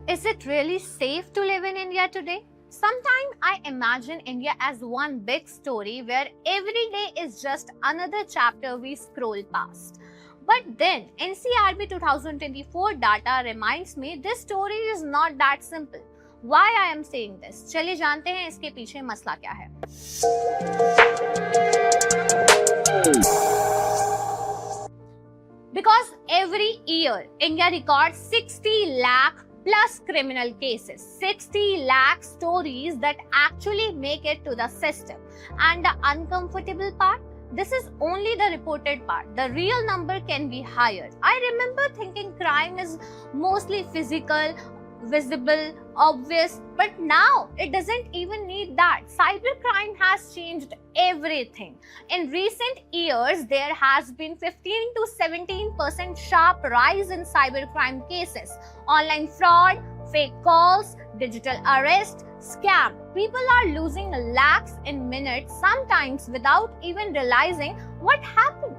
Is it really safe to live in India today? Sometimes I imagine India as one big story where every day is just another chapter we scroll past. But then NCRB 2024 data reminds me this story is not that simple. Why I am saying this? चलिए जानते हैं इसके पीछे मसला क्या है. Because every year India records 60 lakh plus criminal cases, 60 lakh stories that actually make it to the system. And the uncomfortable part, this is only the reported part. The real number can be higher. I remember thinking crime is mostly physical, visible, obvious, but now it doesn't even need that. Cybercrime has changed everything. In recent years, there has been 15 to 17% sharp rise in cybercrime cases. Online fraud, fake calls, digital arrest, scam. People are losing lakhs in minutes, sometimes without even realizing what happened.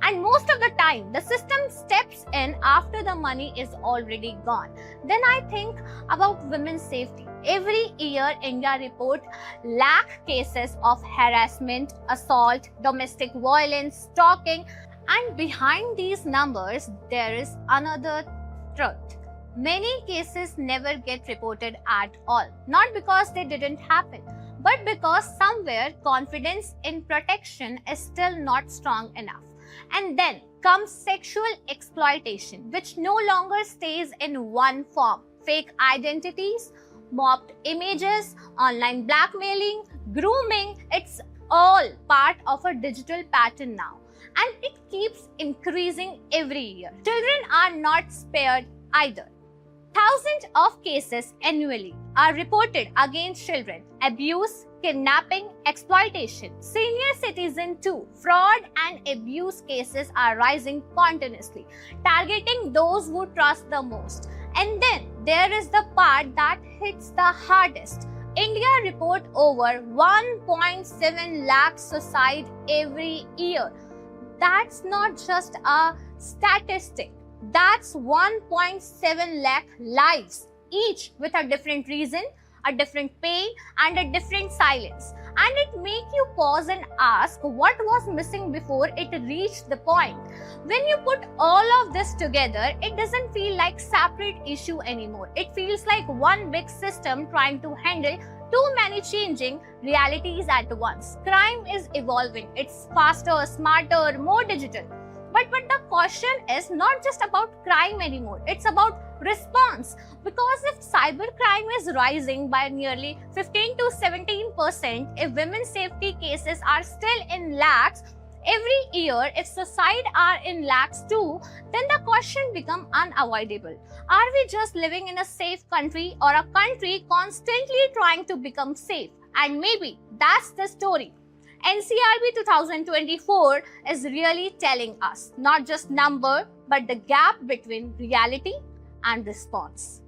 And most of the time, the system steps in after the money is already gone. Then I think about women's safety. Every year, India reports lakh cases of harassment, assault, domestic violence, stalking. And behind these numbers, there is another truth. Many cases never get reported at all. Not because they didn't happen, but because somewhere confidence in protection is still not strong enough. And then comes sexual exploitation, which no longer stays in one form. Fake identities, mocked images, online blackmailing, grooming, it's all part of a digital pattern now. And it keeps increasing every year. Children are not spared either. Thousands of cases annually are reported against children. Abuse, kidnapping, exploitation. Senior citizen too. Fraud and abuse cases are rising continuously, targeting those who trust the most. And then there is the part that hits the hardest. India report over 1.7 lakh suicide every year. That's not just a statistic. That's 1.7 lakh lives, each with a different reason, a different pain, and a different silence. And it makes you pause and ask what was missing before it reached the point. When you put all of this together, it doesn't feel like separate issue anymore. It feels like one big system trying to handle too many changing realities at once. Crime is evolving. It's faster, smarter, more digital. But the question is not just about crime anymore. It's about response. Because if cybercrime is rising by nearly 15 to 17%, if women's safety cases are still in lakhs every year, if suicide are in lakhs too, then the question becomes unavoidable. Are we just living in a safe country or a country constantly trying to become safe? And maybe that's the story NCRB 2024 is really telling us, not just number, but the gap between reality and response.